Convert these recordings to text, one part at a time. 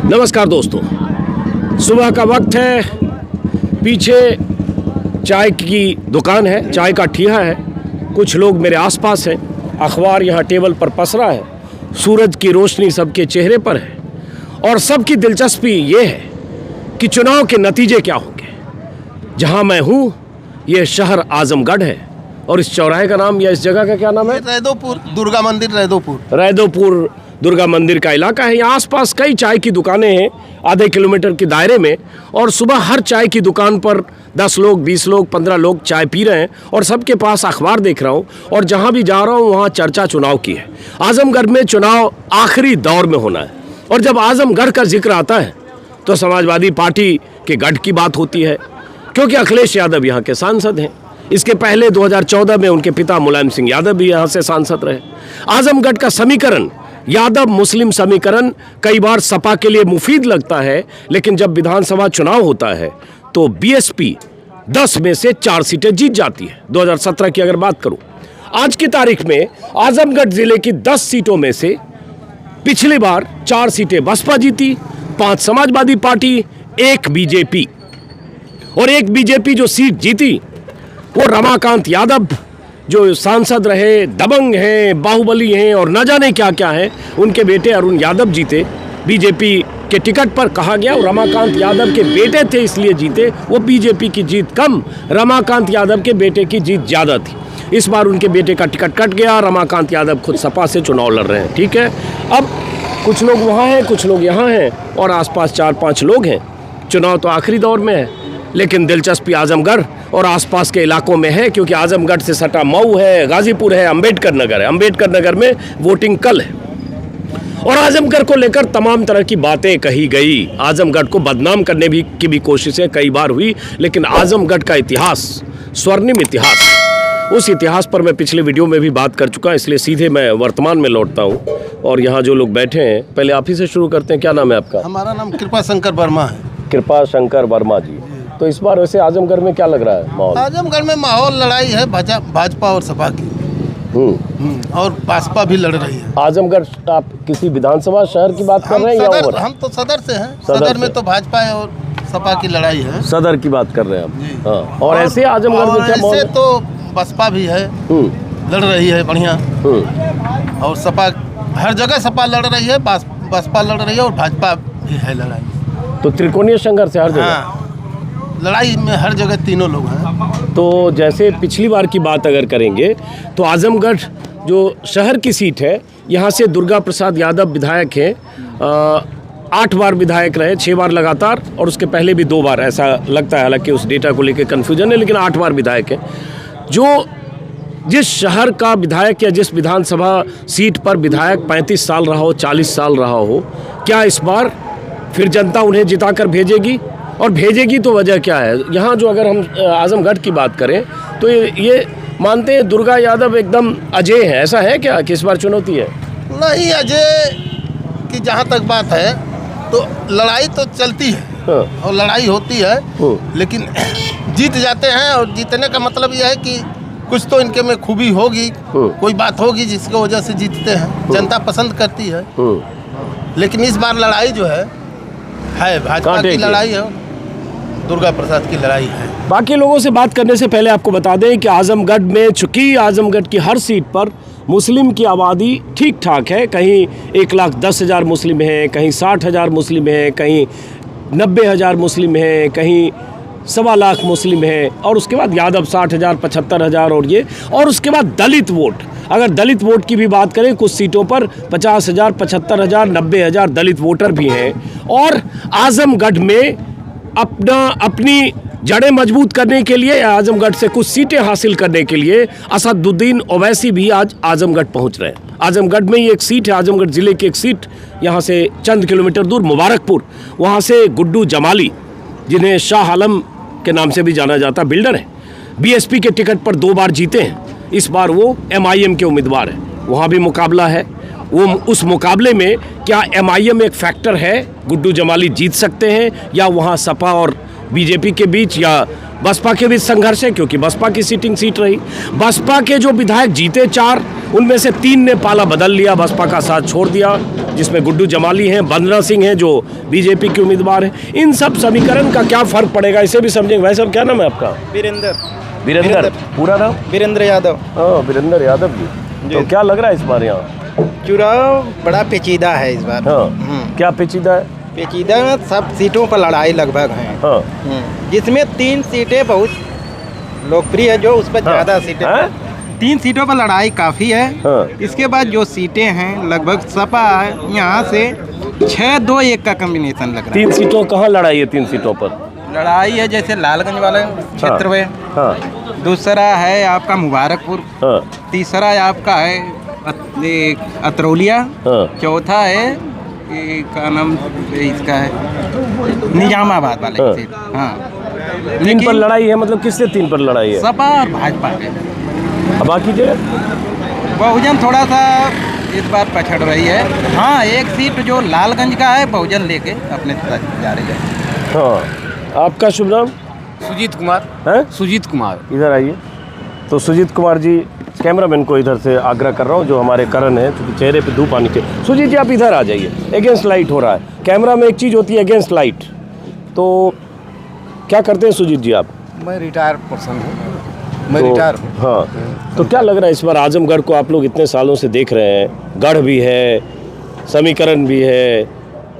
नमस्कार दोस्तों, सुबह का वक्त है। पीछे चाय की दुकान है, चाय का ठिया है। कुछ लोग मेरे आसपास हैं। अखबार यहाँ टेबल पर पसरा है। सूरज की रोशनी सबके चेहरे पर है और सबकी दिलचस्पी ये है कि चुनाव के नतीजे क्या होंगे। जहाँ मैं हूँ ये शहर आजमगढ़ है और इस चौराहे का नाम या इस जगह का क्या नाम है? रैदोपुर दुर्गा मंदिर। रैदोपुर दुर्गा मंदिर का इलाका है। यहाँ आसपास कई चाय की दुकानें हैं आधे किलोमीटर के दायरे में, और सुबह हर चाय की दुकान पर 10 लोग, 20 लोग, 15 लोग चाय पी रहे हैं और सबके पास अखबार देख रहा हूँ। और जहाँ भी जा रहा हूँ वहाँ चर्चा चुनाव की है। आजमगढ़ में चुनाव आखिरी दौर में होना है और जब आजमगढ़ का जिक्र आता है तो समाजवादी पार्टी के गढ़ की बात होती है, क्योंकि अखिलेश यादव यहाँ के सांसद हैं। इसके पहले 2014 में उनके पिता मुलायम सिंह यादव भी यहाँ से सांसद रहे। आजमगढ़ का समीकरण, यादव मुस्लिम समीकरण, कई बार सपा के लिए मुफीद लगता है, लेकिन जब विधानसभा चुनाव होता है तो बीएसपी 10 में से 4 सीटें जीत जाती है। 2017 की अगर बात करूं, आज की तारीख में आजमगढ़ जिले की 10 सीटों में से पिछली बार 4 सीटें बसपा जीती, 5 समाजवादी पार्टी, 1 बीजेपी। और 1 बीजेपी जो सीट जीती वो रमाकांत यादव जो सांसद रहे, दबंग हैं, बाहुबली हैं और न जाने क्या क्या है, उनके बेटे अरुण यादव जीते। बीजेपी के टिकट पर कहा गया रमाकांत यादव के बेटे थे इसलिए जीते। वो बीजेपी की जीत कम, रमाकांत यादव के बेटे की जीत ज़्यादा थी। इस बार उनके बेटे का टिकट कट गया। रमाकांत यादव खुद सपा से चुनाव लड़ रहे हैं। ठीक है, अब कुछ लोग वहाँ हैं, कुछ लोग यहाँ हैं और आसपास 4-5 लोग हैं। चुनाव तो आखिरी दौर में है, लेकिन दिलचस्पी आजमगढ़ और आसपास के इलाकों में है, क्योंकि आजमगढ़ से सटा मऊ है, गाजीपुर है, अंबेडकर नगर है। अंबेडकर नगर में वोटिंग कल है और आजमगढ़ को लेकर तमाम तरह की बातें कही गई। आजमगढ़ को बदनाम करने की भी कोशिशें कई बार हुई, लेकिन आजमगढ़ का इतिहास स्वर्णिम इतिहास, उस इतिहास पर मैं पिछले वीडियो में भी बात कर चुका, इसलिए सीधे मैं वर्तमान में लौटता हूँ। और यहाँ जो लोग बैठे हैं, पहले आप ही से शुरू करते हैं। क्या नाम है आपका? हमारा नाम कृपा शंकर वर्मा है। कृपा शंकर वर्मा जी। तो इस बार वैसे आजमगढ़ में क्या लग रहा है माहौल? आजमगढ़ में माहौल लड़ाई है भाजपा और सपा की। और बसपा भी लड़ रही है। आजमगढ़ आप किसी विधानसभा शहर की बात कर रहे हैं या और? हम तो सदर से हैं। सदर में तो भाजपा और सपा की लड़ाई है। सदर की बात कर रहे हैं आप? हाँ। और ऐसे आजमगढ़ में क्या माहौल है? तो बसपा भी है, लड़ रही है बढ़िया। और सपा हर जगह सपा लड़ रही है, बसपा लड़ रही है और भाजपा भी है लड़ाई। तो त्रिकोणीय संघर्ष है हर जगह। हाँ, लड़ाई में हर जगह तीनों लोग हैं। तो जैसे पिछली बार की बात अगर करेंगे तो आजमगढ़ जो शहर की सीट है, यहाँ से दुर्गा प्रसाद यादव विधायक हैं। 8 बार विधायक रहे, 6 बार लगातार, और उसके पहले भी 2 बार, ऐसा लगता है। हालांकि उस डेटा को लेकर कन्फ्यूजन है, लेकिन 8 बार विधायक हैं। जो जिस शहर का विधायक या जिस विधानसभा सीट पर विधायक 35 साल रहा हो, 40 साल रहा हो, क्या इस बार फिर जनता उन्हें जिताकर भेजेगी? और भेजेगी तो वजह क्या है? यहाँ जो अगर हम आजमगढ़ की बात करें तो ये मानते हैं दुर्गा यादव एकदम अजय है। ऐसा है क्या कि इस बार चुनौती है? नहीं, अजय की जहाँ तक बात है तो लड़ाई तो चलती है। हाँ। और लड़ाई होती है, लेकिन जीत जाते हैं। और जीतने का मतलब यह है कि कुछ तो इनके में खूबी होगी, कोई बात होगी जिसकी वजह से जीतते हैं। जनता पसंद करती है। लेकिन इस बार लड़ाई जो है भाजपा की लड़ाई है, दुर्गा प्रसाद की लड़ाई है। बाकी लोगों से बात करने से पहले आपको बता दें कि आजमगढ़ में, चूंकि आजमगढ़ की हर सीट पर मुस्लिम की आबादी ठीक ठाक है। कहीं 1,10,000 मुस्लिम हैं, कहीं 60,000 मुस्लिम हैं, कहीं 90,000 मुस्लिम हैं, कहीं 1.25 लाख मुस्लिम हैं, और उसके बाद यादव 60,000, 75,000 और उसके बाद दलित वोट। अगर दलित वोट की भी बात करें, कुछ सीटों पर 50,000, 75,000, 90,000 दलित वोटर भी हैं। और आजमगढ़ में अपनी जड़ें मजबूत करने के लिए, आजमगढ़ से कुछ सीटें हासिल करने के लिए असदुद्दीन ओवैसी भी आज आजमगढ़ पहुंच रहे हैं। आजमगढ़ में ये एक सीट है, आजमगढ़ ज़िले की एक सीट, यहाँ से चंद किलोमीटर दूर मुबारकपुर, वहाँ से गुड्डू जमाली, जिन्हें शाह आलम के नाम से भी जाना जाता, बिल्डर है, बीएसपी के टिकट पर 2 बार जीते हैं। इस बार वो एमआईएम के उम्मीदवार हैं। वहाँ भी मुकाबला है। वो उस मुकाबले में क्या एमआईएम एक फैक्टर है, गुड्डू जमाली जीत सकते हैं, या वहाँ सपा और बीजेपी के बीच या बसपा के बीच संघर्ष है, क्योंकि बसपा की सीटिंग सीट रही। बसपा के जो विधायक जीते 4, उनमें से 3 ने पाला बदल लिया, बसपा का साथ छोड़ दिया, जिसमें गुड्डू जमाली हैं, वंदना सिंह हैं जो बीजेपी के उम्मीदवार हैं। इन सब समीकरण का क्या फर्क पड़ेगा, इसे भी समझेंगे। भाई साहब क्या नाम है आपका? वीरेंद्र। पूरा नाम? वीरेंद्र यादव। हाँ, वीरेंद्र यादव जी। तो क्या लग रहा है इस बार यहाँ चुनाव बड़ा पेचीदा है इस बार। हाँ, क्या पेचीदा है? पेचीदा में सब सीटों पर लड़ाई लगभग है। हाँ, जिसमें 3 सीटें बहुत लोकप्रिय है, जो उस पर ज़्यादा सीटें। 3 सीटों पर लड़ाई काफ़ी है। हाँ। इसके बाद जो सीटें हैं लगभग सपा यहाँ से 6-2-1 का कम्बिनेशन लग रहा 3 सीटों कहाँ लड़ाई है? 3 सीटों पर है। लड़ाई है जैसे लालगंज वाले क्षेत्र में। हाँ, दूसरा है आपका मुबारकपुर। हाँ, तीसरा आपका है अतरौलिया। हाँ। चौथा है ये क्या नाम इसका है, निजामाबाद वाले हाँ। सीट। हाँ, 3 पर लड़ाई है, मतलब किससे 3 पर लड़ाई है? सपा और भाजपा के। अब बाकी जगह बहुजन थोड़ा सा इस बार पछड़ रही है। हाँ, एक सीट जो लालगंज का है बहुजन लेके अपने तरफ जा रही है। हाँ। आपका शुभ नाम? सुजीत कुमार। है सुजीत कुमार। इधर आइए। तो सुजीत कुमार जी, कैमरामैन को इधर से आग्रह कर रहा हूँ, जो हमारे करण है, क्योंकि चेहरे पे धूप आनी चाहिए। सुजीत जी आप इधर आ जाइए, अगेंस्ट लाइट हो रहा है। कैमरा में एक चीज़ होती है अगेंस्ट लाइट। तो क्या करते हैं सुजीत जी आप? मैं रिटायर पर्सन हूँ। मैं तो, रिटायर। हाँ, तो क्या लग रहा है इस बार आजमगढ़ को आप लोग इतने सालों से देख रहे हैं, गढ़ भी है, समीकरण भी है,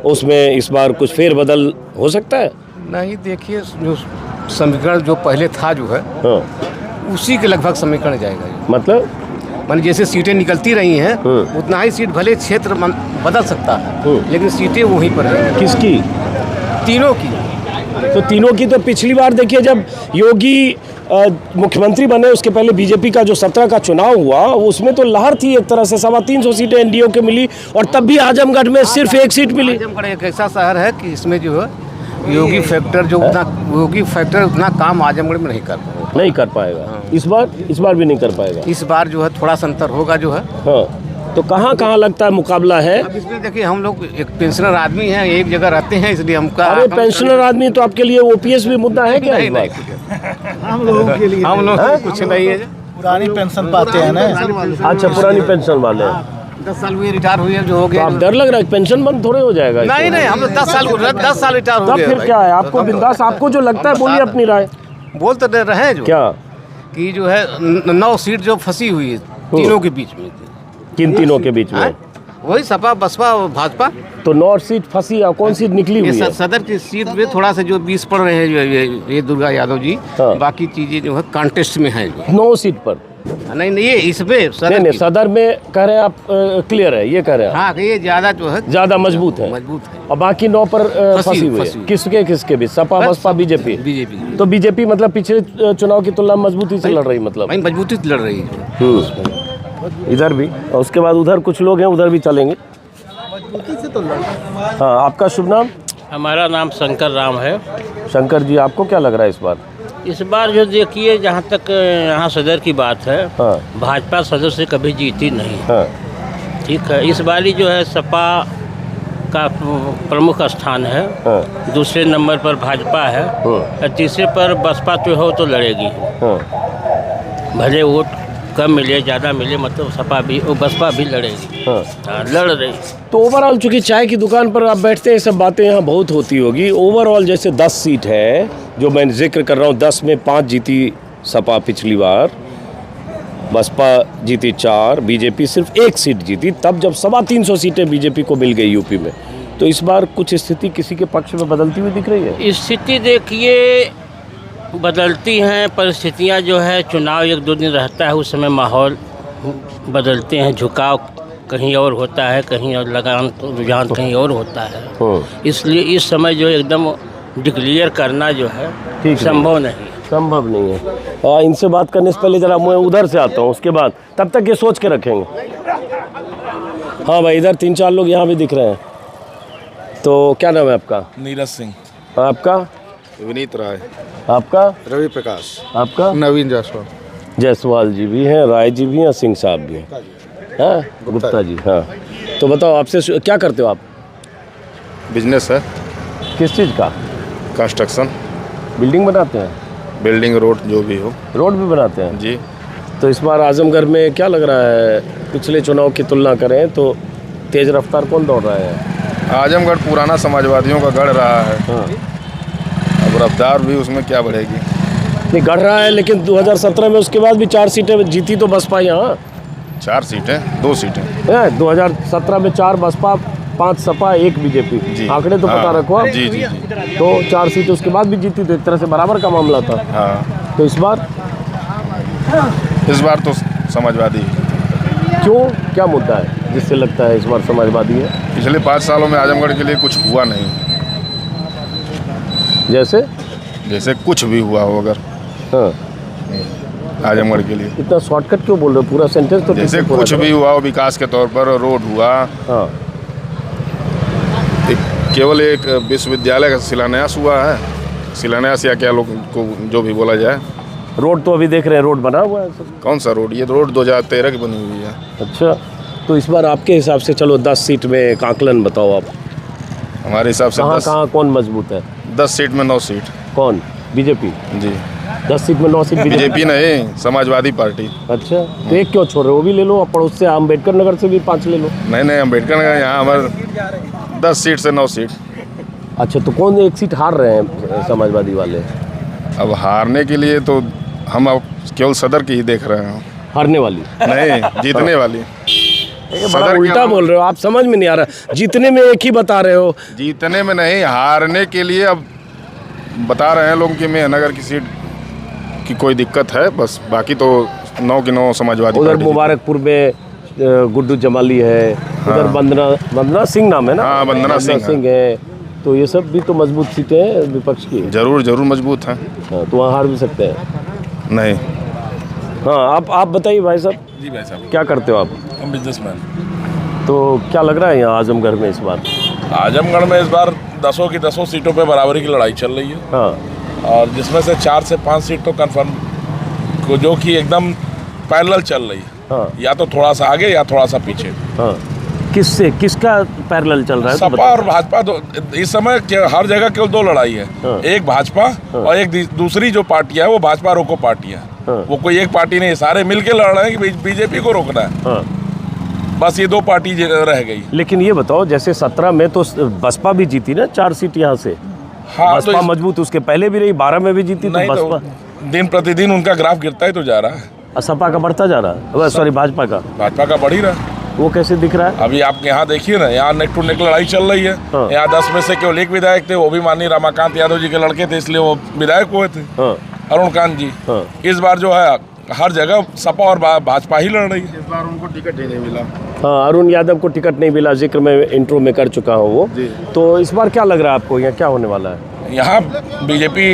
उसमें इस बार कुछ फेरबदल हो सकता है? नहीं, देखिए जो समीकरण जो पहले था जो है हाँ, उसी के लगभग समीकरण जाएगा ये। मतलब मान जैसे सीटें निकलती रही हैं उतना ही सीट भले क्षेत्र बदल सकता है, लेकिन सीटें वहीं पर रहेंगी। किसकी? तीनों की। तो तीनों की। तो पिछली बार देखिए जब योगी मुख्यमंत्री बने, उसके पहले बीजेपी का जो 17 का चुनाव हुआ, उसमें तो लहर थी एक तरह से, 325 सीटें एनडीए को मिली, और तब भी आजमगढ़ में सिर्फ 1 सीट मिली। आजमगढ़ एक ऐसा शहर है कि इसमें जो है योगी फैक्टर उतना काम आजमगढ़ में नहीं कर पाएगा। इस बार भी नहीं कर पाएगा। इस बार जो है थोड़ा सा अंतर होगा जो है। हाँ, तो कहाँ लगता है मुकाबला है? अब इसमें देखिए हम लोग एक पेंशनर आदमी हैं, एक जगह रहते हैं, इसलिए हमका। अरे पेंशनर आदमी तो आपके लिए ओपीएस भी मुद्दा है क्या? नहीं, हम लोगों के लिए कुछ नहीं है। पुरानी पेंशन पाते हैं ना। अच्छा, पुरानी पेंशन वाले हैं। 10 साल हुए रिटायर हुए जो हो तो आप गए। डर लग रहा है पेंशन बंद थोड़े हो जाएगा? नहीं, हम लोग 10 साल रिटायर हो तब गए। फिर क्या है? आपको बिंदास, आपको जो लगता है बोलिए अपनी राय। बोल तो रहे हैं जो क्या कि जो है 9 सीट जो फंसी हुई है तीनों के बीच में। किन तीनों के बीच में? वही सपा, बसपा और भाजपा। तो 9 सीट फंसी, और कौन सी निकली हुई है? सदर की सीट में थोड़ा सा जो 20 पड़ रहे हैं ये दुर्गा यादव जी। हाँ। बाकी चीजें जो है कॉन्टेस्ट में है। 9 सीट पर? नहीं, ये इसमें नहीं, सदर में कह रहे हैं आप, क्लियर है ये कह रहे हैं? हाँ, ये ज्यादा जो है ज्यादा मजबूत है। और बाकी 9 पर फंसी हुई है। किसके बीच? सपा, बसपा, बीजेपी? तो बीजेपी मतलब पिछले चुनाव की तुलना में मजबूती से लड़ रही, मतलब मजबूती से लड़ रही है। इधर भी, और उसके बाद उधर कुछ लोग हैं, उधर भी चलेंगे। हाँ, आपका शुभ नाम? हमारा नाम शंकर राम है। शंकर जी, आपको क्या लग रहा है इस बार? इस बार जो देखिए, जहाँ तक यहाँ सदर की बात है, हाँ, भाजपा सदर से कभी जीती नहीं। हाँ, ठीक है, इस बारी जो है सपा का प्रमुख स्थान है। हाँ, दूसरे नंबर पर भाजपा है, और तीसरे पर बसपा जो हो तो लड़ेगी। हाँ, भले वोट कम मिले ज़्यादा मिले, मतलब सपा भी और बसपा भी लड़ेगी। हाँ। लड़ रही। तो ओवरऑल चूंकि चाय की दुकान पर आप बैठते हैं, सब बातें यहाँ बहुत होती होगी। ओवरऑल जैसे 10 सीट है जो मैं जिक्र कर रहा हूँ, 10 में 5 जीती सपा पिछली बार, बसपा जीती 4, बीजेपी सिर्फ 1 सीट जीती, तब जब 325 सीटें बीजेपी को मिल गई यूपी में। तो इस बार कुछ स्थिति किसी के पक्ष में बदलती हुई दिख रही है? स्थिति देखिए बदलती हैं, परिस्थितियाँ जो है, चुनाव 1-2 दिन रहता है, उस समय माहौल बदलते हैं, झुकाव कहीं और होता है, कहीं और लगान रुझान कहीं और होता है। इसलिए इस समय जो एकदम डिक्लेयर करना जो है संभव नहीं है। इनसे बात करने से पहले जरा मैं उधर से आता हूँ, उसके बाद तब तक ये सोच के रखेंगे। हाँ भाई, इधर 3-4 लोग यहाँ भी दिख रहे हैं। तो क्या नाम है आपका? नीरज सिंह। आपका? विनीत राय। आपका? रवि प्रकाश। आपका? नवीन जायसवाल। जायसवाल जी भी हैं, राय जी भी हैं, सिंह साहब भी हैं। हाँ, गुप्ता जी। हाँ, तो बताओ, आपसे क्या करते हो आप? बिजनेस है। किस चीज़ का? कंस्ट्रक्शन। बिल्डिंग बनाते हैं, बिल्डिंग रोड जो भी हो। रोड भी बनाते हैं जी। तो इस बार आजमगढ़ में क्या लग रहा है, पिछले चुनाव की तुलना करें तो तेज़ रफ्तार कौन दौड़ रहा है? आजमगढ़ पुराना समाजवादियों का गढ़ रहा है। हाँ अब रफ्तार भी उसमें क्या बढ़ेगी। नहीं गढ़ रहा है, लेकिन 2017 में उसके बाद भी 4 सीटें जीती तो बसपा यहाँ 4 सीटें 2 सीटें। है। 2017 में 4 बसपा, 5 सपा, 1 बीजेपी। जी। आंकड़े तो पता हाँ, रखो आप। जी जी जी। तो 4 सीटें उसके बाद भी जीती, तो एक तरह से बराबर का मामला था। हाँ, तो इस बार तो समाजवादी। क्यों, क्या मुद्दा है जिससे लगता है इस बार समाजवादी है? पिछले 5 सालों में आजमगढ़ के लिए कुछ हुआ नहीं। जैसे कुछ भी हुआ हो अगर हाँ, आजमगढ़ के लिए, इतना शॉर्टकट क्यों बोल रहे हो? पूरा सेंटेंस तो ठीक जैसे से पूरा कुछ करो। भी हुआ हो विकास के तौर पर, रोड हुआ, हाँ केवल एक विश्वविद्यालय का शिलान्यास हुआ है। शिलान्यास या क्या लोग को जो भी बोला जाए। रोड तो अभी देख रहे हैं, रोड बना हुआ है सब। कौन सा रोड? ये रोड 2013 की बनी हुई है। अच्छा, तो इस बार आपके हिसाब से चलो 10 सीट में एक आकलन बताओ आप, हमारे हिसाब से कहाँ कौन मजबूत है? 10 सीट में 9 सीट। कौन? बीजेपी? जी। 10 सीट में 9 सीट बीजेपी नहीं, समाजवादी पार्टी। अच्छा, तो एक क्यों छोड़ रहे हो? वो भी ले लो, और पड़ोस से अम्बेडकर नगर से भी 5 ले लो। नहीं अम्बेडकर नगर, यहाँ हमारे 10 सीट से 9 सीट। अच्छा, तो कौन एक सीट हार रहे हैं समाजवादी वाले? अब हारने के लिए तो हम अब केवल सदर की ही देख रहे हैं। हारने वाली नहीं, जीतने वाली। ये बड़ा सदर की उल्टा बोल रहे हो आप, समझ में नहीं आ रहा। जीतने में एक ही बता रहे हो। जीतने में नहीं, हारने के लिए अब बता रहे हैं लोग कि मेहनगर की सीट की कोई दिक्कत है, बस बाकी तो 9 की 9 समाजवादी उधर पार्टी। मुबारकपुर में गुड्डू जमाली है, उधर वंदना सिंह नाम है ना? हाँ, वंदना सिंह है। तो ये सब भी तो मजबूत सीटें हैं विपक्ष की। जरूर मजबूत हैं। हाँ, तो वहाँ हार भी सकते हैं। नहीं। हाँ, आप बताइए भाई साहब। जी भाई साहब, क्या करते हो आप? हम बिजनेसमैन। तो क्या लग रहा है यहाँ आजमगढ़ में इस बार? आजमगढ़ में इस बार 10 की 10 सीटों पे बराबरी की लड़ाई चल रही है। हाँ और जिसमें से 4 से 5 सीट तो कंफर्म को, जो कि एकदम पैरेलल चल रही है। हाँ या तो थोड़ा सा आगे या थोड़ा सा पीछे। हाँ, किसका पैरेलल चल रहा है? तो सपा और भाजपा तो इस समय हर जगह केवल 2 लड़ाई है। हाँ। एक भाजपा और एक दूसरी जो पार्टियां है वो भाजपा रोको पार्टी है। हाँ। वो कोई एक पार्टी नहीं, सारे मिलके लड़ रहे हैं कि बीजेपी को रोकना है। हाँ, बस ये 2 पार्टी रह गई। लेकिन ये बताओ, जैसे 17 में तो बसपा भी जीती ना 4 सीट यहाँ से। हाँ, बसपा मजबूत उसके पहले भी रही, 12 में भी जीती, तो नहीं तो बसपा दिन प्रतिदिन उनका ग्राफ गिरता ही तो जा रहा है। सपा का बढ़ता जा रहा है, सॉरी भाजपा का। भाजपा का बढ़ ही रहा है। वो कैसे दिख रहा है? अभी आप यहाँ देखिए ना, यहाँ नेक टू नेक लड़ाई चल रही है। हाँ। यहाँ 10 में से केवल 1 विधायक थे, वो भी माननीय रमाकांत यादव जी के लड़के थे, इसलिए वो विधायक हुए थे। हाँ अरुण कांत जी। हाँ। इस बार जो है हर जगह सपा और भाजपा ही लड़ रही है। इस बार उनको टिकट ही नहीं मिला। हाँ, अरुण यादव को टिकट नहीं मिला, जिक्र मैं इंट्रो में कर चुका हूँ वो। तो इस बार क्या लग रहा है आपको, यहाँ क्या होने वाला है? यहाँ बीजेपी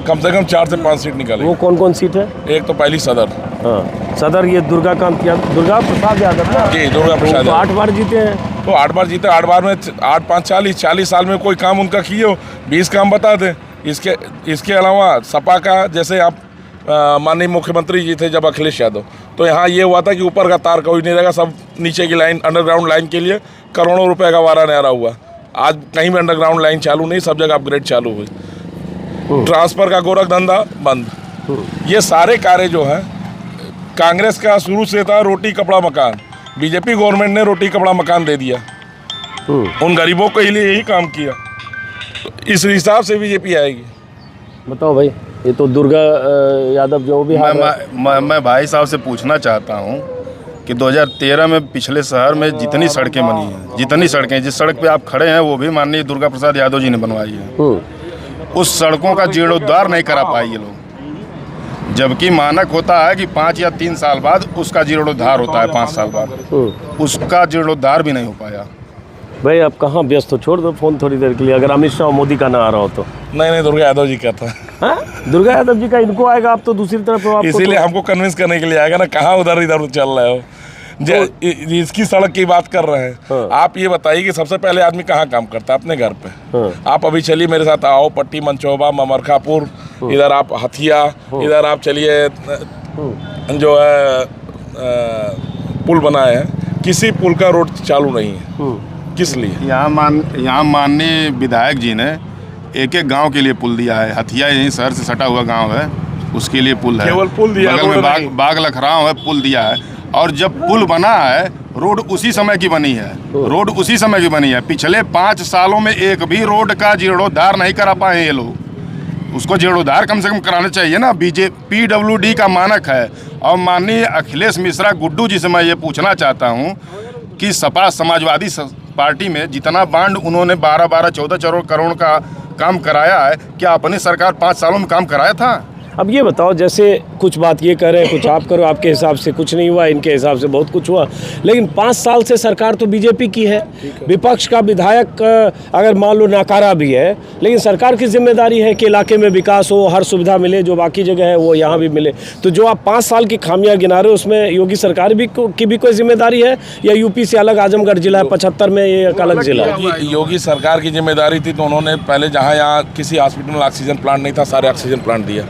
कम से कम 4 से 5 सीट निकालेगी। वो कौन सीट है? एक तो पहली सदर। हाँ, सदर ये दुर्गा प्रसाद यादव ना? जी, दुर्गा प्रसाद तो यादव। 8 बार जीते हैं। तो 8 बार जीते, 8 बार में 8 5 40 साल में कोई काम उनका किए हो, 20 काम बता दें। इसके अलावा सपा का, जैसे आप माननीय मुख्यमंत्री जी थे जब अखिलेश यादव, तो यहाँ ये हुआ था कि ऊपर का तार कोई नहीं रहेगा, सब नीचे की लाइन, अंडरग्राउंड लाइन के लिए करोड़ों रुपए का वारा न्यारा हुआ। आज कहीं भी अंडरग्राउंड लाइन चालू नहीं, सब जगह अपग्रेड चालू हुई। ट्रांसफर का गोरख धंधा बंद। ये सारे कार्य जो है, कांग्रेस का शुरू से था रोटी कपड़ा मकान, बीजेपी गवर्नमेंट ने रोटी कपड़ा मकान दे दिया, उन गरीबों के लिए यही काम किया। तो इस हिसाब से बीजेपी आएगी। बताओ भाई, ये तो दुर्गा यादव जो भी हार रहा है। मैं भाई साहब से पूछना चाहता हूँ कि 2013 में पिछले शहर में जितनी सड़कें बनी हैं, जितनी सड़कें, जिस सड़क पे आप खड़े हैं वो भी माननीय दुर्गा प्रसाद यादव जी ने बनवाई है। उस सड़कों का जीर्णोद्धार नहीं करा पाए ये लोग, जबकि मानक होता है कि 5 या 3 साल बाद उसका जीर्णोद्धार होता है, 5 साल बाद। उसका जीर्णोद्धार भी नहीं हो पाया। भाई आप कहाँ व्यस्त हो? छोड़ दो फोन थोड़ी देर के लिए, अगर अमित शाह मोदी का ना आ रहा हो तो। नहीं, दुर्गा यादव जी का था। हाँ? दुर्गा यादव जी का इनको आएगा, आप तो दूसरी तरफ हो। इसीलिए हमको कन्विंस करने के लिए आएगा ना, कहाँ उधर इधर चल रहे हो। इसकी सड़क की बात कर रहे हैं। हाँ। आप ये बताइए कि सबसे पहले आदमी कहाँ काम करता है? अपने घर पे। हाँ। आप अभी चलिए मेरे साथ, आओ पट्टी मंचोबा ममरखापुर, इधर आप हथिया, इधर आप चलिए, जो है पुल बनाए हैं, किसी पुल का रोड चालू नहीं है। किस लिए? यहाँ माननीय विधायक जी ने एक एक गांव के लिए पुल दिया है। हथिया यहीं शहर से सटा हुआ गांव है, उसके लिए पुल है। केवल पुल दिया, बगल में रोड बाग नहीं। बाग लखराव है, पुल दिया है। और जब पुल बना है, रोड उसी समय की बनी है, रोड उसी समय की बनी है। पिछले 5 सालों में एक भी रोड का जीर्णोद्धार नहीं करा पाए ये लोग। उसको जीर्णोद्धार कम से कम कराना चाहिए ना। PWD का मानक है। और माननीय अखिलेश मिश्रा गुड्डू जी से मैं ये पूछना चाहता हूँ कि सपा समाजवादी पार्टी में जितना बांड उन्होंने 12-12, 14 करोड़ का काम कराया है, क्या अपनी सरकार 5 सालों में काम कराया था? अब ये बताओ, जैसे कुछ बात ये कह रहे हैं, कुछ आप करो, आपके हिसाब से कुछ नहीं हुआ, इनके हिसाब से बहुत कुछ हुआ। लेकिन 5 साल से सरकार तो बीजेपी की है। विपक्ष का विधायक अगर मान लो नाकारा भी है, लेकिन सरकार की जिम्मेदारी है कि इलाके में विकास हो, हर सुविधा मिले, जो बाकी जगह है वो यहाँ भी मिले। तो जो आप 5 साल की खामियां गिना रहे हो, उसमें योगी सरकार की भी कोई जिम्मेदारी है, या यूपी से अलग आजमगढ़ जिला है, 75 में ये एक अलग जिला है? योगी सरकार की जिम्मेदारी थी, तो उन्होंने पहले जहाँ यहाँ किसी हॉस्पिटल में ऑक्सीजन प्लांट नहीं था, सारे ऑक्सीजन प्लांट दिया।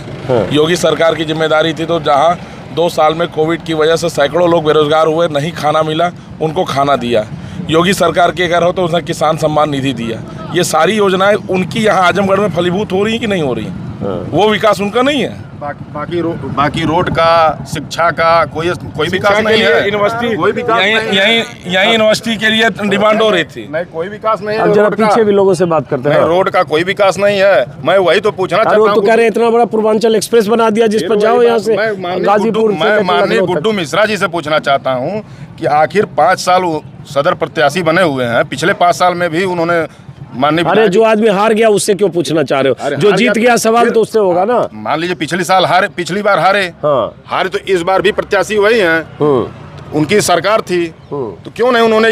योगी सरकार की जिम्मेदारी थी, तो जहाँ 2 साल में कोविड की वजह से सैकड़ों लोग बेरोजगार हुए, नहीं खाना मिला, उनको खाना दिया। योगी सरकार की अगर हो तो उसने किसान सम्मान निधि दिया। ये सारी योजनाएं उनकी यहाँ आजमगढ़ में फलीभूत हो रही हैं कि नहीं हो रही हैं? वो विकास उनका नहीं है। बाकी रोड का, शिक्षा का कोई विकास नहीं है। यूनिवर्सिटी कोई विकास नहीं है। यहीं यूनिवर्सिटी के लिए डिमांड हो रही थी। नहीं, कोई विकास नहीं है। अब जरा रोड का। पीछे भी लोगों से बात करते हैं। रोड का कोई विकास नहीं है। मैं वही तो पूछना चाहता वो हूँ। तो कह रहे हैं इतना बड़ा पूर्वांचल एक्सप्रेस बना दिया, जिस पर जाओ यहाँ से गाजीपुर से मैं माननीय लखनऊ तक। गुड्डू मिश्रा जी से पूछना चाहता हूँ कि आखिर 5 साल वो सदर प्रत्याशी बने हुए हैं, पिछले 5 साल में भी उन्होंने माननीय अरे जो आदमी हार गया उससे क्यों पूछना चाह रहे हो? जो जीत गया सवाल तो उससे होगा ना। मान लीजिए पिछली बार हारे, हारे तो इस बार भी प्रत्याशी वही हैं। उनकी सरकार थी, तो क्यों नहीं उन्होंने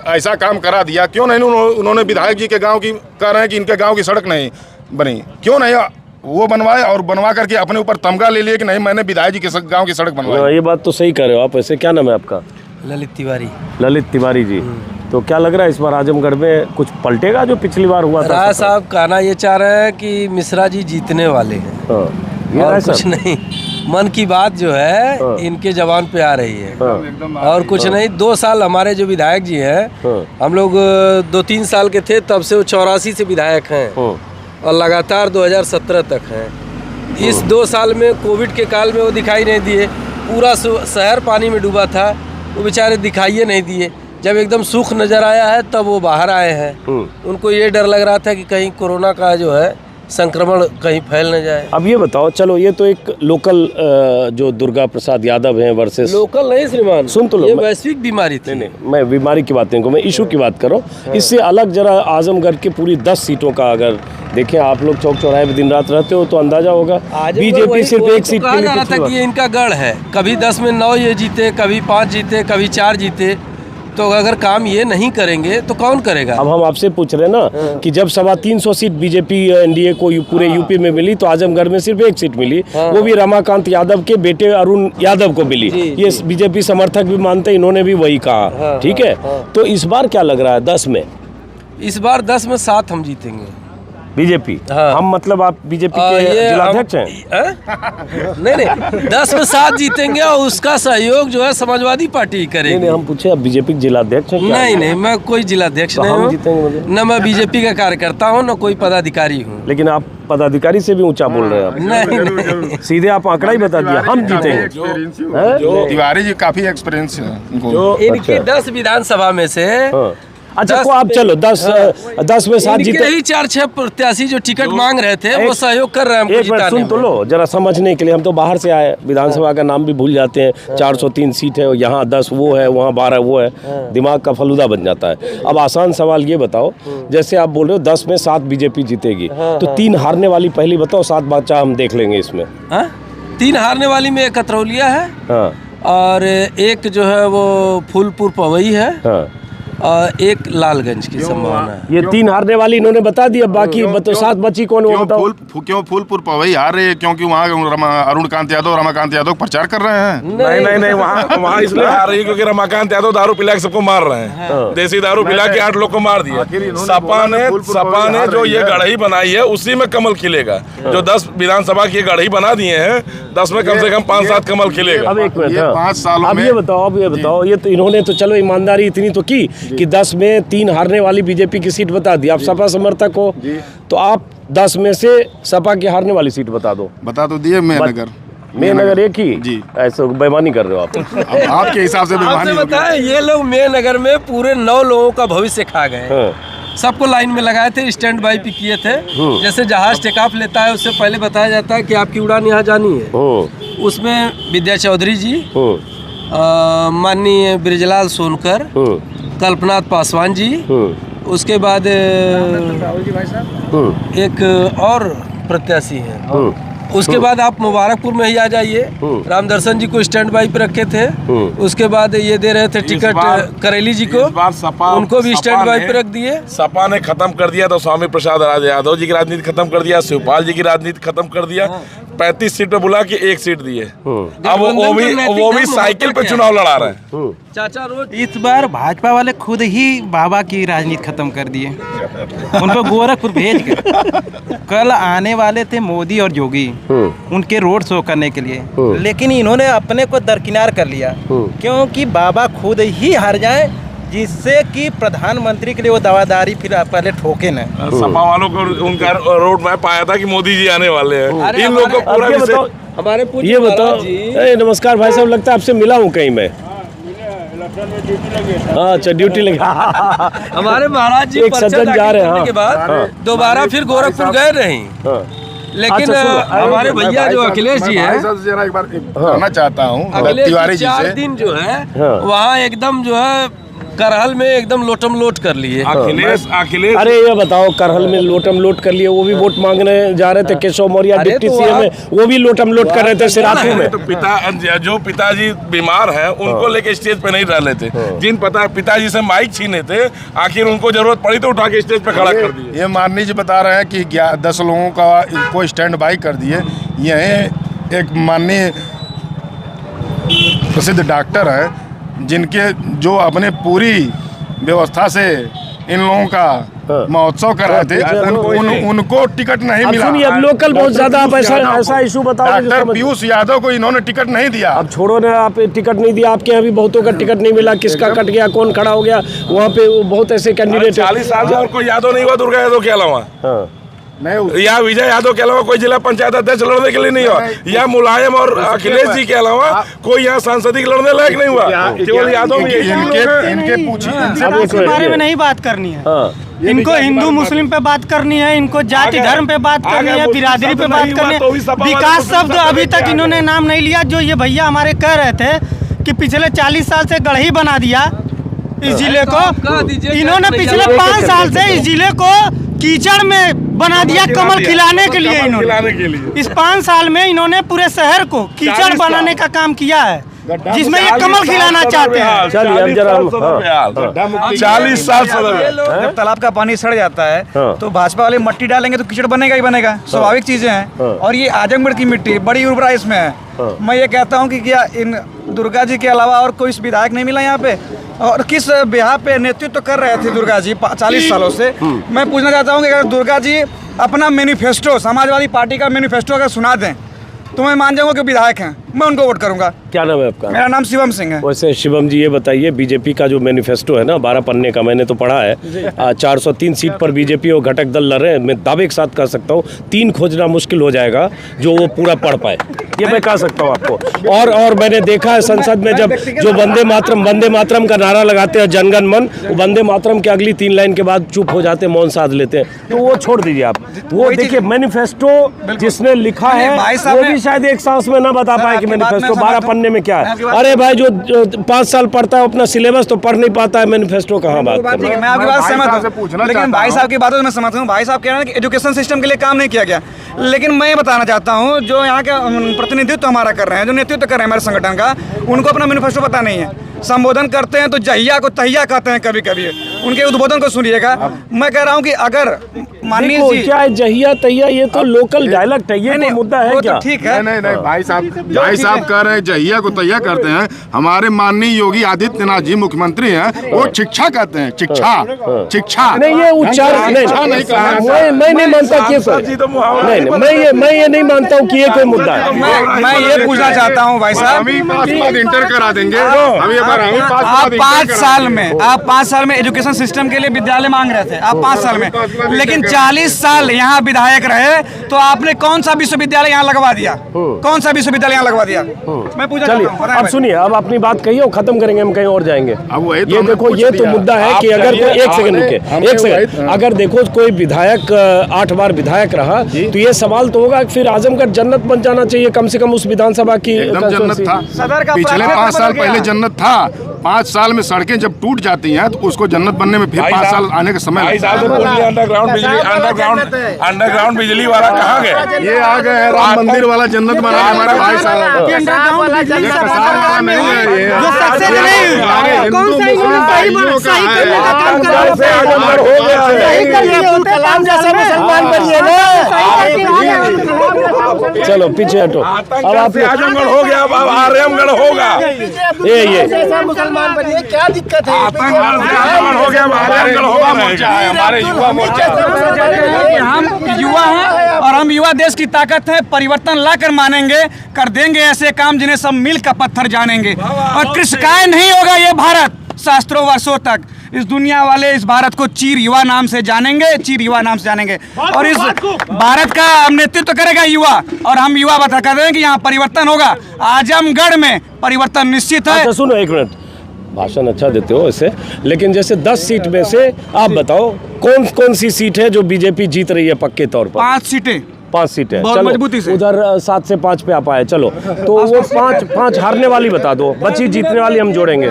ऐसा काम करा दिया? क्यों नहीं उन्होंने विधायक जी के गांव की कह रहे हैं कि इनके गांव की सड़क नहीं बनी, क्यों नहीं वो बनवाए? और बनवा करके अपने ऊपर तमगा ले लिए कि नहीं मैंने विधायक जी के गांव की सड़क बनवाई। ये बात तो सही कह रहे हो आप। ऐसे क्या नाम है आपका? ललित तिवारी। ललित तिवारी जी। तो क्या लग रहा है इस बार आजमगढ़ में कुछ पलटेगा जो पिछली बार हुआ था? राय साहब कहना ये चाह रहे हैं कि मिश्रा जी जीतने वाले हैं और कुछ नहीं। मन की बात जो है इनके जवान पे आ रही है और कुछ नहीं। 2 साल हमारे जो विधायक जी हैं, हम लोग 2-3 साल के थे तब से वो 84 से विधायक हैं और लगातार 2017 तक हैं। इस 2 साल में कोविड के काल में वो दिखाई नहीं दिए। पूरा शहर पानी में डूबा था, वो बेचारे दिखाई नहीं दिए। जब एकदम सुख नजर आया है तब वो बाहर आए हैं। उनको ये डर लग रहा था कि कहीं कोरोना का जो है संक्रमण कहीं फैल न जाए। अब ये बताओ, चलो ये तो एक लोकल जो दुर्गा प्रसाद यादव हैं वर्सेस लोकल नहीं श्रीमान, सुन तो लो, ये वैश्विक बीमारी थी। नहीं, मैं बीमारी की बात नहीं करूँ, मैं इशू की बात कर रहा हूँ। इससे अलग जरा आजमगढ़ की पूरी 10 सीटों का अगर देखें, आप लोग चौक चौराहे पे दिन रात रहते हो तो अंदाजा होगा। बीजेपी सिर्फ एक सीट कहा जा रहा था कि ये इनका गढ़ है, कभी 10 में 9 ये जीते, कभी 5 जीते, कभी 4 जीते। तो अगर काम ये नहीं करेंगे तो कौन करेगा? अब हम आपसे पूछ रहे हैं ना कि जब 325 सीट बीजेपी एनडीए को पूरे यूपी में मिली तो आजमगढ़ में सिर्फ 1 सीट मिली, वो भी रमाकांत यादव के बेटे अरुण यादव को मिली। ये बीजेपी समर्थक भी मानते हैं, इन्होंने भी वही कहा। ठीक है, तो इस बार क्या लग रहा है 10 में? इस बार 10 में 7 हम जीतेंगे बीजेपी। हम मतलब आप बीजेपी के जिलाध्यक्ष हैं? नहीं 10 में 7 जीतेंगे और उसका सहयोग जो है समाजवादी पार्टी करेगी। नहीं, हम पूछे आप बीजेपी के जिलाध्यक्ष हैं क्या? नहीं, मैं कोई जिलाध्यक्ष नहीं हूँ, न मैं बीजेपी का कार्यकर्ता हूँ, न कोई पदाधिकारी हूँ। लेकिन आप पदाधिकारी से भी ऊंचा बोल रहे हैं आप। नहीं, सीधे आप आंकड़ा ही बता दिया, हम जीतेंगे। तिवारी जी काफी एक्सपीरियंस है इनकी 10 विधानसभा में से अच्छा को आप चलो 10 में 7 जीते ही 4-6 प्रत्याशी जो टिकट मांग रहे थे वो सहयोग कर रहे हैं हमको एक मिनट सुन तो लो जरा समझने के लिए। हम तो बाहर से आए, विधानसभा का नाम भी भूल जाते हैं। 403 सीट है, यहाँ 10 वो है, वहाँ 12 वो है, दिमाग का फलूदा बन जाता है। अब आसान सवाल ये बताओ, जैसे आप बोल रहे हो 10 में 7 बीजेपी जीतेगी, तो 3 हारने वाली पहली बताओ, 7 बच्चा हम देख लेंगे इसमें। 3 हारने वाली में एक कतरौलिया है और एक जो है वो फूलपुर पवई है और एक लालगंज की संभावना है। ये 3 हारने वाली इन्होंने बता दिया, बाकी 7 बची कौन वो बताओ। क्यों फूलपुर पवई हार रहे हैं? क्योंकि वहाँ अरुण कांत यादव, रमाकांत यादव प्रचार कर रहे हैं। नहीं वहाँ इसलिए हार रही है क्योंकि रमाकांत यादव दारू पिला के सबको मार रहे हैं। देसी दारू पिला के 8 लोग को मार दिया। सपा ने जो ये गढ़ी बनाई है उसी में कमल खिलेगा। जो 10 विधानसभा की गढ़ी बना दिए हैं, 10 में कम से कम 5-7 कमल खिलेगा। अब एक मिनट 5 सालों में अब ये बताओ, ये तो इन्होंने तो चलो ईमानदारी इतनी तो की कि 10 में 3 हारने वाली बीजेपी की सीट बता दी। आप सपा समर्थक हो तो आप 10 में से सपा की हारने वाली सीट बता दो। बता तो दिए मेहनगर मेहनगर एक ही जी। ऐसे बेईमानी कर रहे हो आप। अब आपके हिसाब से आपसे बेईमानी होगी। बताएं, ये लोग मेहनगर में पूरे 9 लोगों का भविष्य खा गए। हाँ। सबको लाइन में लगाए थे, स्टैंड बाई पे किए थे। जैसे जहाज टेक ऑफ लेता है उससे पहले बताया जाता है कि आपकी उड़ान यहाँ जानी है। उसमें विद्या चौधरी जी, माननीय ब्रिजलाल सोनकर, कल्पनाथ पासवान जी, उसके बाद एक और प्रत्याशी है। उसके बाद आप मुबारकपुर में ही आ जाइए, रामदर्शन जी को स्टैंड बाई पे रखे थे। उसके बाद ये दे रहे थे टिकट करेली जी को, उनको भी स्टैंड बाई पे रख दिए। सपा ने खत्म कर दिया तो स्वामी प्रसाद यादव जी की राजनीति खत्म कर दिया, शिवपाल जी की राजनीति खत्म कर दिया। 35 सीट पे बुला के 1 सीट दिए। अब वो भी साइकिल पे चुनाव लड़ा रहे हैं। चाचा रोज इस बार भाजपा वाले खुद ही बाबा की राजनीति खत्म कर दिए, उनको गोरखपुर भेज गए। कल आने वाले थे मोदी और योगी उनके रोड शो करने के लिए, लेकिन इन्होंने अपने को दरकिनार कर लिया, क्योंकि बाबा खुद ही हार जाए, जिससे कि प्रधानमंत्री के लिए वो दावादारी फिर पहले ठोके न। सपा वालों को उनका रोड मैप आया था कि मोदी जी आने वाले हैं। इन लोगों को पूरा हमारे ये बताओ। नमस्कार भाई साहब, लगता है आपसे मिला हूँ कहीं मैं। अच्छा, ड्यूटी लगा। हमारे महाराज जी एक सज्जन जा रहे हैं के बाद दोबारा फिर गोरखपुर गए नहीं। लेकिन हमारे भैया जो अखिलेश जी है, जरा एक बार कहना चाहता हूँ अखिलेश तिवारी जी जी 4 से। दिन जो है वहाँ एकदम जो है करहल में एकदम लोटम लोट कर लिए। अखिलेश अरे ये बताओ, करहल में लोटम लोट कर लिए, वो भी वोट मांगने जा रहे थे। केशव मौर्य डिप्टी सीएम है, वो भी लोटम लोट कर रहे थे सिराथू में। तो जो पिताजी बीमार हैं उनको लेके स्टेज पे नहीं डाले थे। जिन पिताजी से माइक छीने थे, आखिर उनको जरूरत पड़ी तो उठा के स्टेज पे खड़ा कर दिए। ये माननीय जी बता रहे हैं कि 10 लोगों का इनको स्टैंड बाई कर दिए। यह एक माननीय प्रसिद्ध डॉक्टर है, जिनके जो अपने पूरी व्यवस्था से इन लोगों का महोत्सव कर रहे थे, उनको टिकट नहीं मिला। सुनिए, अब लोकल बहुत ज्यादा आप ऐसा इशू बताओ। डॉक्टर पीयूष यादव को इन्होंने टिकट नहीं दिया। अब छोड़ो ना, आप टिकट नहीं दिया, आपके यहाँ भी बहुतों का टिकट नहीं मिला। किसका कट गया, कौन खड़ा हो गया, वहाँ पे बहुत ऐसे कैंडिडेट। 40 साल से और कोई यादव नहीं हुआ दुर्गा यादव के अलावा, या विजय यादव के अलावा कोई जिला पंचायत अध्यक्ष लड़ने के लिए नहीं हुआ, या मुलायम और अखिलेश जी के अलावा कोई यहाँ सांसदिक लड़ने लायक नहीं हुआ। केवल यादव में इनके पूछिए, इसके बारे में नहीं बात करनी है। इनको हिंदू मुस्लिम पे बात करनी है, इनको जाति धर्म पे बात करनी है, बिरादरी पे बात करनी है। विकास शब्द अभी तक इन्होंने नाम नहीं लिया। जो ये भैया हमारे कह रहे थे कि पिछले 40 साल से गढ़ही बना दिया इस जिले को, इन्होंने पिछले 5 साल से इस जिले को कीचड़ में बना दिया कमल खिलाने के लिए। इन्होंने इस 5 साल में इन्होंने पूरे शहर को कीचड़ बनाने का काम किया है, जिसमें ये कमल खिलाना चाहते हैं। चलिए अब जरा 40 साल से जब तालाब का पानी सड़ जाता है तो भाजपा वाले मट्टी डालेंगे तो कीचड़ बनेगा ही बनेगा, स्वाभाविक चीजें हैं। और ये आजमगढ़ की मिट्टी बड़ी उर्वरा इसमें है। मैं ये कहता हूँ कि क्या इन दुर्गा जी के अलावा और कोई विधायक नहीं मिला यहाँ पे, और किस बिहार पे नेतृत्व कर रहे थे दुर्गा जी 40 सालों से। मैं पूछना चाहता हूँ कि अगर दुर्गा जी अपना मैनिफेस्टो, समाजवादी पार्टी का मैनिफेस्टो अगर सुना दें तो मैं मान जाऊंगा कि विधायक हैं, मैं उनको वोट करूंगा। क्या नाम है आपका? मेरा नाम शिवम सिंह है। वैसे शिवम जी, ये बताइए, बीजेपी का जो मैनिफेस्टो है ना 12 पन्ने का, मैंने तो पढ़ा है। 403 सीट पर बीजेपी और घटक दल लड़ रहे हैं। मैं दावे के साथ कह सकता हूँ 3 खोजना मुश्किल हो जाएगा जो वो पूरा पढ़ पाए, ये मैं कह सकता हूँ आपको। और मैंने देखा है संसद में जब जो वंदे मातरम का नारा लगाते हैं जनगण मन, वंदे मातरम के अगली 3 लाइन के बाद चुप हो जाते हैं, मौन साध लेते हैं। तो वो छोड़ दीजिए आप, वो देखिए मैनिफेस्टो जिसने लिखा है वो भी शायद एक सांस में ना बता पाए कि मैनिफेस्टो 12 पन्ने में क्या है। अरे भाई, जो 5 साल पढ़ता है अपना सिलेबस तो पढ़ नहीं पाता है, मैनिफेस्टो कहाँ बात कर रहा है। मैं आपकी बात सहमत हूँ, लेकिन भाई साहब की बातों से मैं सहमत हूँ। भाई साहब कह रहे हैं कि एजुकेशन सिस्टम के लिए काम नहीं किया गया, लेकिन मैं ये बताना चाहता हूँ जो यहाँ का प्रतिनिधित्व हमारा कर रहे हैं, जो नेतृत्व कर रहे हैं हमारे संगठन का, उनको अपना मैनिफेस्टो पता नहीं है। संबोधन करते हैं तो जहिया को तहिया कहते हैं कभी कभी, उनके उद्बोधन को सुनिएगा। मैं कह रहा हूँ कि अगर माननीय जी, क्या है जहिया तहिया, ये तो लोकल डायलेक्ट है, ये मुद्दा है क्या? ठीक है, नहीं भाई साहब कह रहे हैं जहिया को तहिया करते हैं। हमारे माननीय योगी आदित्यनाथ जी मुख्यमंत्री हैं, वो शिक्षा कहते हैं, शिक्षा नहीं, ये उच्चार मैं नहीं मानता कि मैं ये नहीं मानता हूँ कि ये कोई मुद्दा है। मैं ये पूछना चाहता हूँ भाई साहब, इंटर करा देंगे। आप 5 साल में एजुकेशन सिस्टम के लिए विद्यालय मांग रहे थे, आप 5 साल में, लेकिन 40 साल यहाँ विधायक रहे तो आपने कौन सा विश्वविद्यालय यहाँ लगवा दिया? कौन सा विश्वविद्यालय यहाँ लगवा दिया? मैं पूछा चलिए अब सुनिए, अब अपनी बात कहिए और खत्म करेंगे, हम कहीं और जाएंगे। ये देखो, ये तो मुद्दा है कि अगर कोई, एक सेकंड रुके, एक सेकंड, अगर देखो कोई विधायक 8 बार विधायक रहा तो ये सवाल तो होगा फिर आजमगढ़ जन्नत बन जाना चाहिए कम से कम उस विधानसभा की। एकदम जन्नत था, पिछले 5 साल पहले जन्नत था। 5 साल में सड़कें जब टूट जाती हैं तो उसको जन्नत बनने में फिर 5 साल आने का समय लगता है। अंडरग्राउंड बिजली वाला कहाँ गए? ये आ गए हैं राम मंदिर वाला जन्नत बना हमारे भाई साहब। चलो पीछे हटो। अब आप आजमगढ़ हो गया, अब आर्यमगढ़ होगा। ये मुसलमान बनिए, क्या दिक्कत है? आजमगढ़ हो गया, आर्यमगढ़ होगा। मोर्चा है हमारे युवा मोर्चा। हम युवा हैं और हम युवा देश की ताकत है। परिवर्तन लाकर मानेंगे, कर देंगे ऐसे काम जिन्हें सब मिल का पत्थर जानेंगे। और कृषकाय नहीं होगा ये भारत शास्त्रों वर्षों तक। इस दुनिया वाले इस भारत को चीर युवा नाम से जानेंगे, चीर युवा नाम से जानेंगे। और इस भारत का नेतृत्व करेगा युवा, और हम युवा बता कर रहे हैं कि यहाँ परिवर्तन होगा। आजमगढ़ में परिवर्तन निश्चित है। अच्छा सुनो, एक मिनट, भाषण अच्छा देते हो ऐसे, लेकिन जैसे 10 सीट में से आप बताओ कौन कौन सी सीट है जो बीजेपी जीत रही है पक्के तौर पर? 5 सीटें। 5 सीटें, बहुत चलो मजबूती से। उधर 7 से 5 पे आप आए, चलो तो वो 5 हारने वाली बता दो, बची जीतने वाली हम जोड़ेंगे।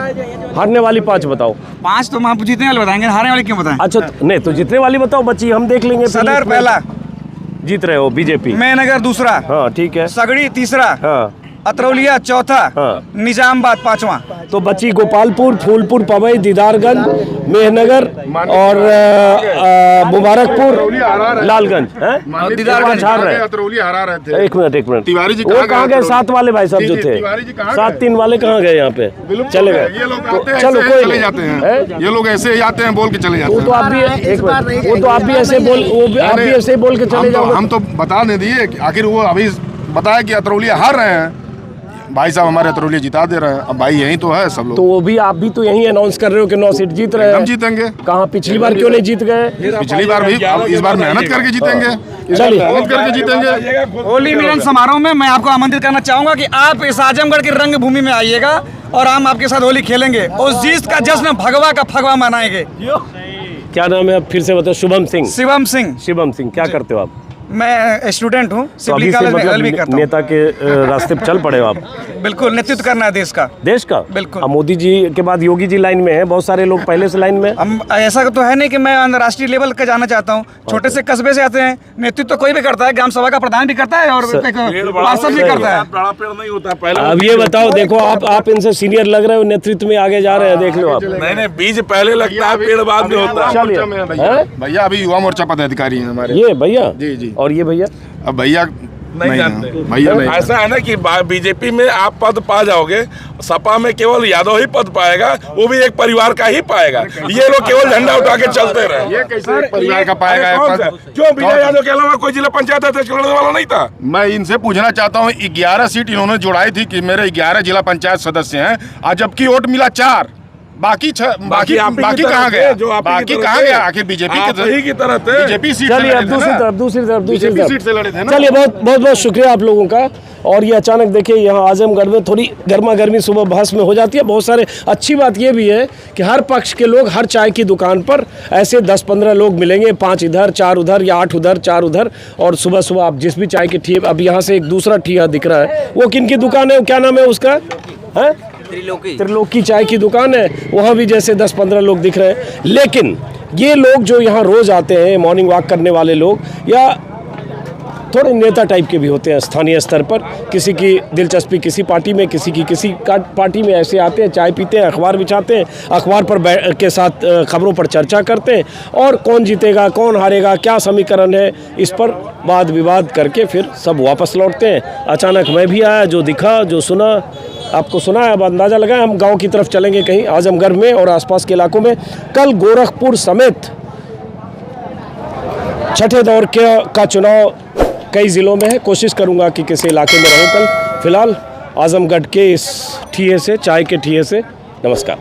हारने वाली 5 बताओ। 5 तो हम जीतने वाले बताएंगे, हारने वाले क्यों बताएं? अच्छा नहीं तो जीतने वाली बताओ, बची हम देख लेंगे। सदर पहला जीत रहे हो बीजेपी, मेहनगर दूसरा, हाँ ठीक है, सगड़ी तीसरा, हाँ अतरौलिया चौथा, हाँ। निजामबाद 5वां। तो बची गोपालपुर, फूलपुर, पवई, दीदारगंज, मेहनगर और मुबारकपुर, लालगंज। दीदारगंज हार रहे, अतरौली हरा रहे थे। एक मिनट, तिवारी जी वो कहाँ गए? 7 वाले भाई साहब जो थे, तिवारी जी कहाँ 7-3 वाले कहाँ गए? यहाँ पे चले गए। ये लोग आते हैं, चलो ऐसे कोई चले नहीं। जाते हैं। ये लोग ऐसे ही आते हैं, बोल के चले जाते वो हैं। तो आप भी एक मिनट, वो तो आप भी ऐसे बोल, वो भी आप भी ऐसे बोल के चले जाओगे। हम तो बता नहीं दिए, आखिर वो अभी बताया कि अतरौलिया हार रहे हैं, भाई साहब हमारे अतरौलिया जिता दे रहे हैं। अब भाई यही तो है सब लोग। तो वो भी आप भी तो यही अनाउंस कर रहे हो कि 9 सीट जीत रहे हैं। हम जीतेंगे। कहाँ पिछली बार क्यों नहीं जीत गए? पिछली बार भी, अब इस बार मेहनत करके जीतेंगे। चलिए मेहनत करके जीतेंगे। होली मिलन समारोह में मैं आपको आमंत्रित करना चाहूंगा कि आप इस आजमगढ़ की रंग भूमि में आइएगा और हम आपके साथ होली खेलेंगे। उस जीत का जश्न भगवा का फगवा मनाएंगे। क्या नाम है आप फिर से बताओ? शुभम सिंह। शिवम सिंह। शिवम सिंह, क्या करते हो आप? मैं स्टूडेंट हूँ, तो सिवली अभी से कॉलेज में एलएलबी मतलब करता हूँ। नेता के रास्ते पे चल पड़े हो आप? बिल्कुल, नेतृत्व करना है देश का। देश का? बिल्कुल। अब मोदी जी के बाद योगी जी लाइन में है, बहुत सारे लोग पहले से लाइन में। हम ऐसा तो है नहीं कि मैं अंतर्राष्ट्रीय लेवल का जाना चाहता हूँ। छोटे से कस्बे से आते हैं, नेतृत्व तो कोई भी करता है, ग्राम सभा का प्रधान भी करता है और पार्षद भी करता है। बड़ा पेड़ नहीं होता पहले। अब ये बताओ, देखो आप इनसे सीनियर लग रहे हो, नेतृत्व में आगे जा रहे हैं, देख लो आप। नहीं, बीज पहले लगता है, पेड़ बाद में होता है। चलिए भैया अभी युवा मोर्चा पदाधिकारी हैं हमारे। ये भैया जी। और ये भैया अब भैया नहीं जानते। भैया नहीं। ऐसा है ना कि बीजेपी में आप पद पा जाओगे, सपा में केवल यादव ही पद पाएगा, वो भी एक परिवार का ही पाएगा। ये लोग केवल झंडा उठा के चलते रहे। ये कैसे परिवार का पाएगा? क्यों विजय यादव के अलावा कोई जिला पंचायत अध्यक्ष लड़ने वाला नहीं था? मैं इनसे पूछना चाहता हूँ, 11 सीट इन्होंने जुड़ाई थी कि मेरे 11 जिला पंचायत सदस्य हैं, आज जबकि वोट मिला 4, बाकी कहाँ गया? बाकी कहाँ गया? आखिर बीजेपी की तरह थे, बीजेपी सीट। चलिए अब दूसरी तरफ सीट से लड़े थे ना। चलिए बहुत शुक्रिया आप लोगों का। और ये अचानक देखिए यहाँ आजमगढ़ में थोड़ी गर्मा गर्मी सुबह बहस में हो जाती है। बहुत सारे अच्छी बात ये भी है कि हर पक्ष के लोग हर चाय की दुकान पर ऐसे 10-15 लोग मिलेंगे, 5 इधर 4 उधर या 8 उधर 4 उधर। और सुबह सुबह आप जिस भी चाय की ठिया, अब यहाँ से एक दूसरा ठिया दिख रहा है, वो किन की दुकान है? क्या नाम है उसका? है त्रिलोकी चाय की दुकान है। वहाँ भी जैसे 10-15 लोग दिख रहे हैं। लेकिन ये लोग जो यहाँ रोज आते हैं, मॉर्निंग वॉक करने वाले लोग, या थोड़े नेता टाइप के भी होते हैं स्थानीय स्तर पर, किसी की दिलचस्पी किसी पार्टी में, किसी की किसी पार्टी में, ऐसे आते हैं, चाय पीते हैं, अखबार बिछाते हैं, अखबार पर के साथ खबरों पर चर्चा करते हैं, और कौन जीतेगा कौन हारेगा क्या समीकरण है इस पर वाद विवाद करके फिर सब वापस लौटते हैं। अचानक मैं भी आया, जो दिखा जो सुना आपको सुना है। अब अंदाज़ा लगाएं, हम गांव की तरफ चलेंगे कहीं आजमगढ़ में और आसपास के इलाकों में। कल गोरखपुर समेत छठे दौर का चुनाव कई ज़िलों में है। कोशिश करूंगा कि किसी इलाके में रहूं कल। फिलहाल आजमगढ़ के इस ठिये से, चाय के ठिये से, नमस्कार।